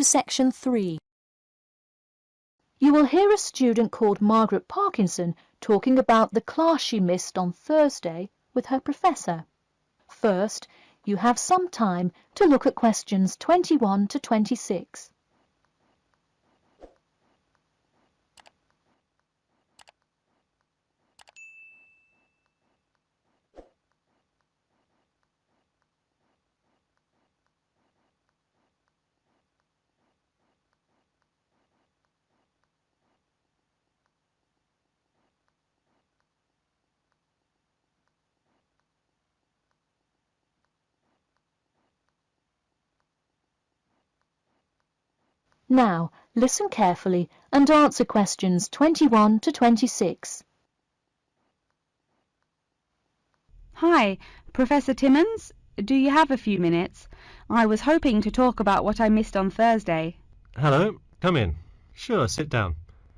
Section 3. You will hear a student called Margaret Parkinson talking about the class she missed on Thursday with her professor. First, you have some time to look at questions 21 to 26. Now, listen carefully and answer questions 21 to 26. Hi, Professor Timmons. Do you have a few minutes? I was hoping to talk about what I missed on Thursday. Hello, come in. Sure, sit down.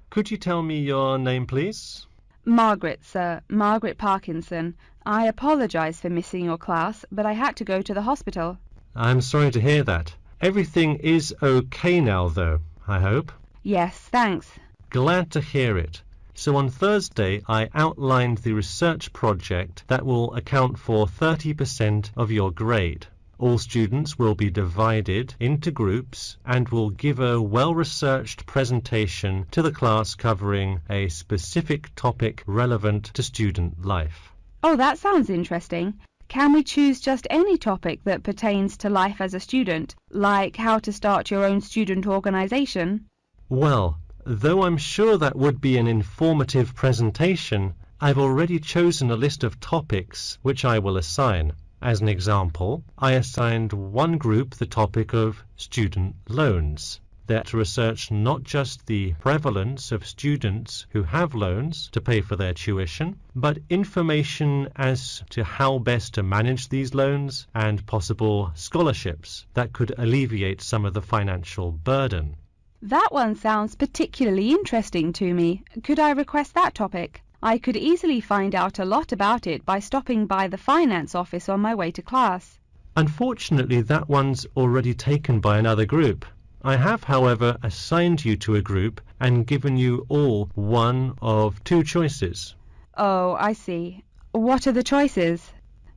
Could you tell me your name, please? Margaret, sir. Margaret Parkinson. I apologise for missing your class, but I had to go to the hospital. I'm sorry to hear that. Everything is okay now, though, I hope. Yes, thanks. Glad to hear it. So on Thursday, I outlined the research project that will account for 30% of your grade. All students will be divided into groups and will give a well-researched presentation to the class covering a specific topic relevant to student life. Oh, that sounds interesting. Can we choose just any topic that pertains to life as a student, like how to start your own student organisation? Well, though I'm sure that would be an informative presentation, I've already chosen a list of topics which I will assign. As an example, I assigned one group the topic of student loans. They're to research not just the prevalence of students who have loans to pay for their tuition, but information as to how best to manage these loans and possible scholarships that could alleviate some of the financial burden. That one sounds particularly interesting to me. Could I request that topic? I could easily find out a lot about it by stopping by the finance office on my way to class. Unfortunately, that one's already taken by another group. I have, however, assigned you to a group and given you all one of two choices. Oh, I see. What are the choices?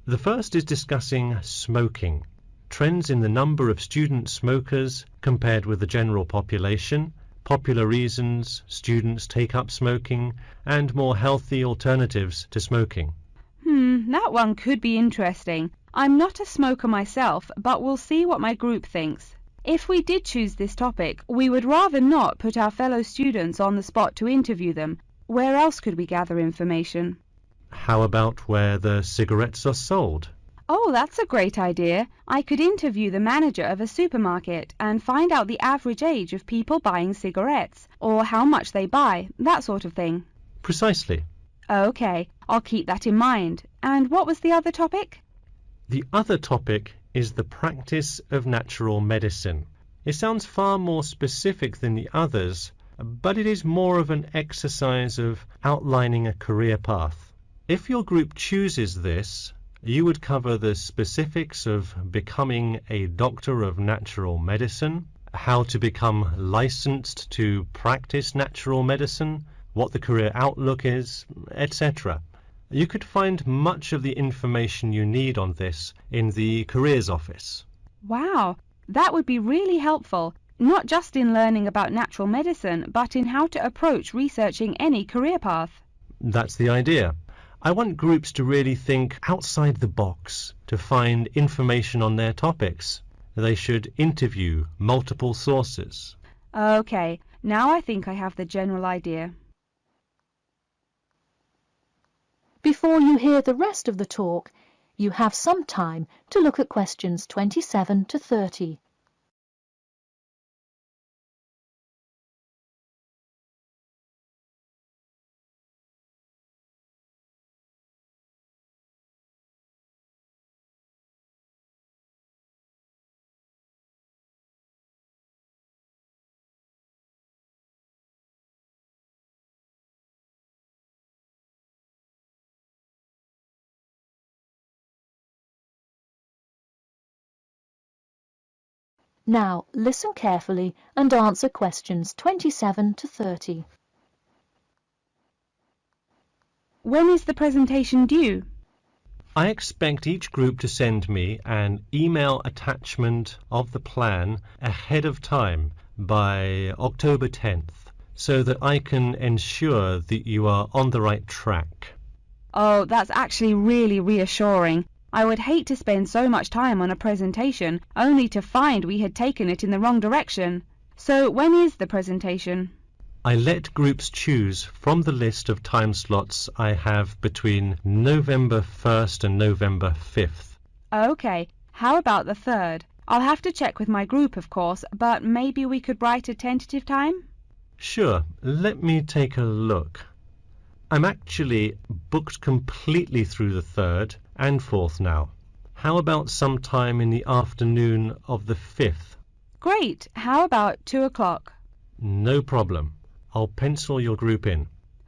The first is discussing smoking, trends in the number of student smokers compared with the general population, popular reasons students take up smoking, and more healthy alternatives to smoking. That one could be interesting. I'm not a smoker myself, but we'll see what my group thinks. If we did choose this topic, we would rather not put our fellow students on the spot to interview them. Where else could we gather information? How about where the cigarettes are sold? Oh, that's a great idea. I could interview the manager of a supermarket and find out the average age of people buying cigarettes, or how much they buy, that sort of thing. Precisely. Okay, I'll keep that in mind. And what was the other topic? The other topic is the practice of natural medicine. It sounds far more specific than the others, but it is more of an exercise of outlining a career path. If your group chooses this, you would cover the specifics of becoming a doctor of natural medicine, how to become licensed to practice natural medicine, what the career outlook is, etc. You could find much of the information you need on this in the careers office. Wow, that would be really helpful, not just in learning about natural medicine, but in how to approach researching any career path. That's the idea. I want groups to really think outside the box to find information on their topics. They should interview multiple sources. Okay, now I think I have the general idea. Before you hear the rest of the talk, you have some time to look at questions 27 to 30. Now listen carefully and answer questions 27 to 30. When is the presentation due? I expect each group to send me an email attachment of the plan ahead of time by October 10th, so that I can ensure that you are on the right track. Oh, that's actually really reassuring. I would hate to spend so much time on a presentation only to find we had taken it in the wrong direction. So when is the presentation? I let groups choose from the list of time slots I have between November 1st and November 5th. Okay, how about the 3rd? I'll have to check with my group, of course, but maybe we could write a tentative time? Sure, let me take a look. I'm actually booked completely through the 3rd and 4th now. How about sometime in the afternoon of the 5th? Great, how about 2 o'clock? No problem. I'll pencil your group in.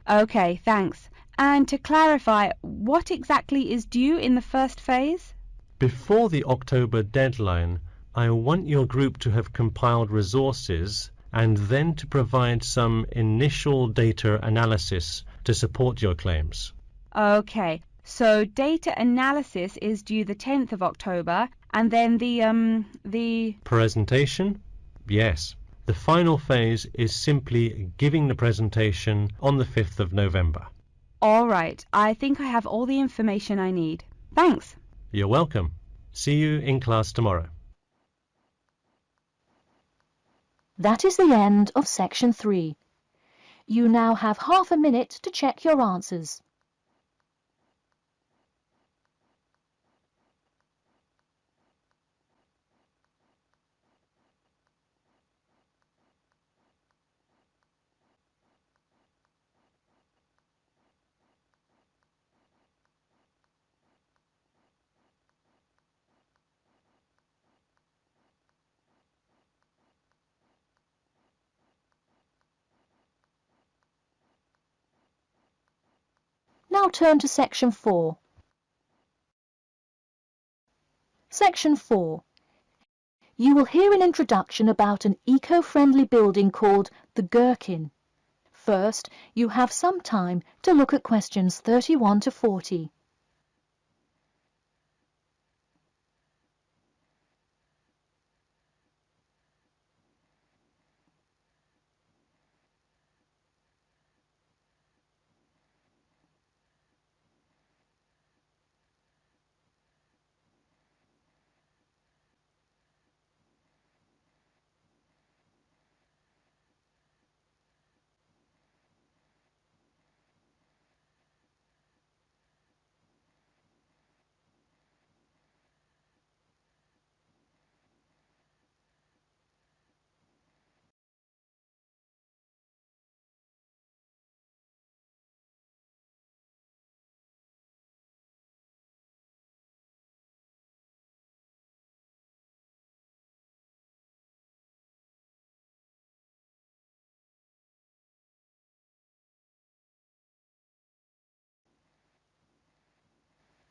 Okay, thanks. And to clarify, what exactly is due in the first phase? Before the October deadline, I want your group to have compiled resources and then to provide some initial data analysis to support your claims. Okay, so data analysis is due the 10th of October, and then the Presentation? Yes. The final phase is simply giving the presentation on the 5th of November. All right, I think I have all the information I need. Thanks. You're welcome. See you in class tomorrow. That is the end of section 3. You now have half a minute to check your answers. Now turn to section 4. Section 4. You will hear an introduction about an eco-friendly building called the Gherkin. First, you have some time to look at questions 31 to 40.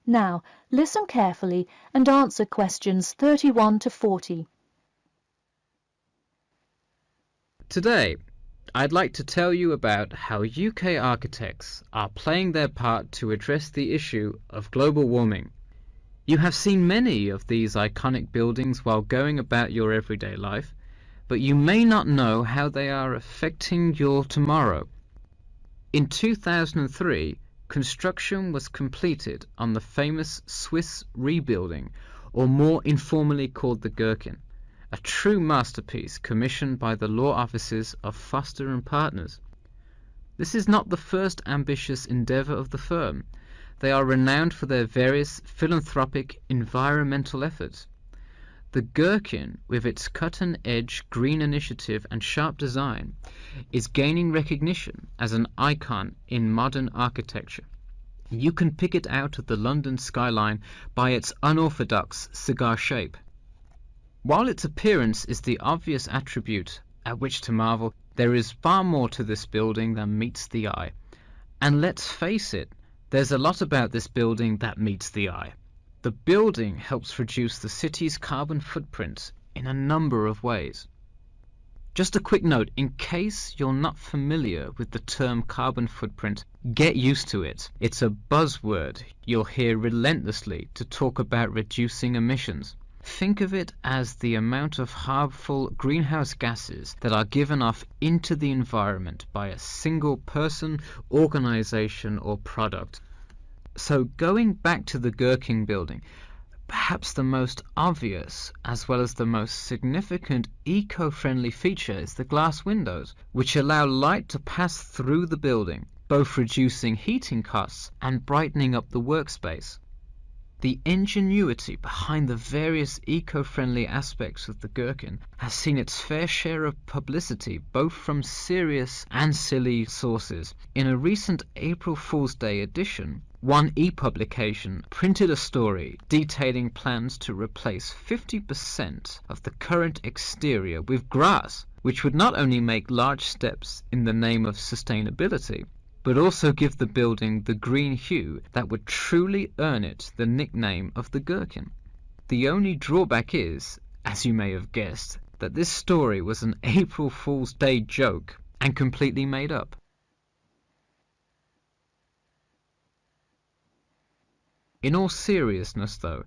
Now, listen carefully and answer questions 31 to 40. Today, I'd like to tell you about how UK architects are playing their part to address the issue of global warming. You have seen many of these iconic buildings while going about your everyday life, but you may not know how they are affecting your tomorrow. In 2003, construction was completed on the famous Swiss rebuilding, or more informally called the Gherkin, a true masterpiece commissioned by the law offices of Foster and Partners. This is not the first ambitious endeavour of the firm. They are renowned for their various philanthropic environmental efforts. The Gherkin, with its cutting-edge green initiative and sharp design, is gaining recognition as an icon in modern architecture. You can pick it out of the London skyline by its unorthodox cigar shape. While its appearance is the obvious attribute at which to marvel, there is far more to this building than meets the eye. And let's face it, there's a lot about this building that meets the eye. The building helps reduce the city's carbon footprint in a number of ways. Just a quick note, in case you're not familiar with the term carbon footprint, get used to it. It's a buzzword you'll hear relentlessly to talk about reducing emissions. Think of it as the amount of harmful greenhouse gases that are given off into the environment by a single person, organization, or product. So going back to the Gherkin building, perhaps the most obvious as well as the most significant eco-friendly feature is the glass windows, which allow light to pass through the building, both reducing heating costs and brightening up the workspace. The ingenuity behind the various eco-friendly aspects of the Gherkin has seen its fair share of publicity both from serious and silly sources. In a recent April Fool's Day edition, one e-publication printed a story detailing plans to replace 50% of the current exterior with grass, which would not only make large steps in the name of sustainability, but also give the building the green hue that would truly earn it the nickname of the Gherkin. The only drawback is, as you may have guessed, that this story was an April Fool's Day joke and completely made up. In all seriousness though,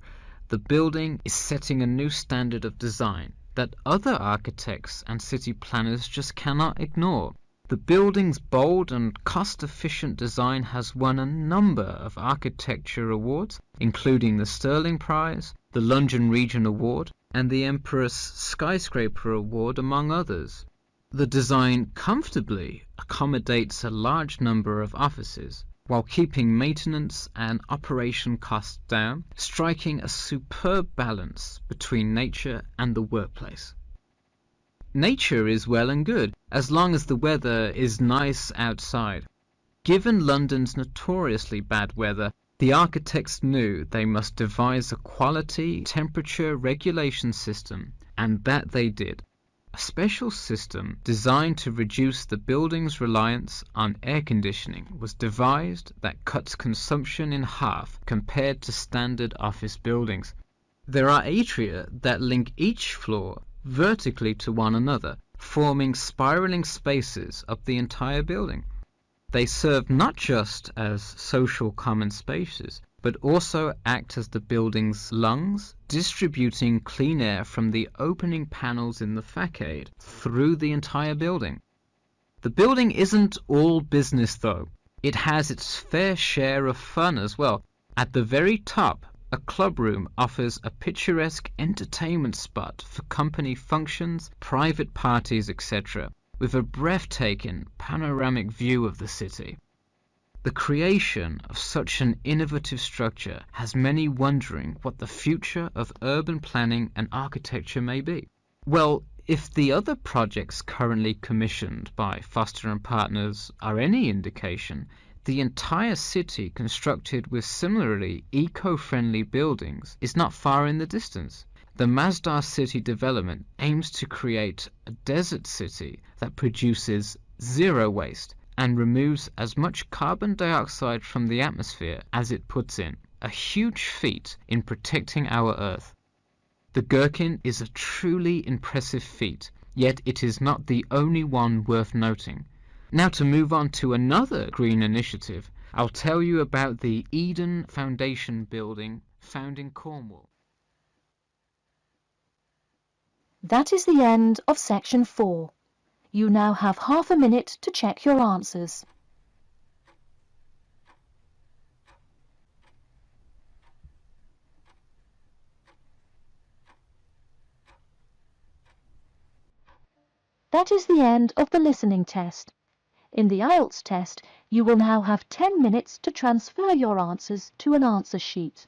the building is setting a new standard of design that other architects and city planners just cannot ignore. The building's bold and cost-efficient design has won a number of architecture awards, including the Sterling Prize, the London Region Award, and the Empress Skyscraper Award, among others. The design comfortably accommodates a large number of offices, while keeping maintenance and operation costs down, striking a superb balance between nature and the workplace. Nature is well and good, as long as the weather is nice outside. Given London's notoriously bad weather, the architects knew they must devise a quality temperature regulation system, and that they did. A special system designed to reduce the building's reliance on air conditioning was devised that cuts consumption in half compared to standard office buildings. There are atria that link each floor vertically to one another, forming spiraling spaces up the entire building. They serve not just as social common spaces, but also act as the building's lungs, distributing clean air from the opening panels in the facade through the entire building. The building isn't all business though. It has its fair share of fun as well. At the very top, a club room offers a picturesque entertainment spot for company functions, private parties, etc., with a breathtaking panoramic view of the city. The creation of such an innovative structure has many wondering what the future of urban planning and architecture may be. Well, if the other projects currently commissioned by Foster & Partners are any indication, the entire city constructed with similarly eco-friendly buildings is not far in the distance. The Masdar City development aims to create a desert city that produces zero waste and removes as much carbon dioxide from the atmosphere as it puts in, a huge feat in protecting our Earth. The Gherkin is a truly impressive feat, yet it is not the only one worth noting. Now to move on to another green initiative, I'll tell you about the Eden Foundation building found in Cornwall. That is the end of section 4. You now have half a minute to check your answers. That is the end of the listening test. In the IELTS test, you will now have 10 minutes to transfer your answers to an answer sheet.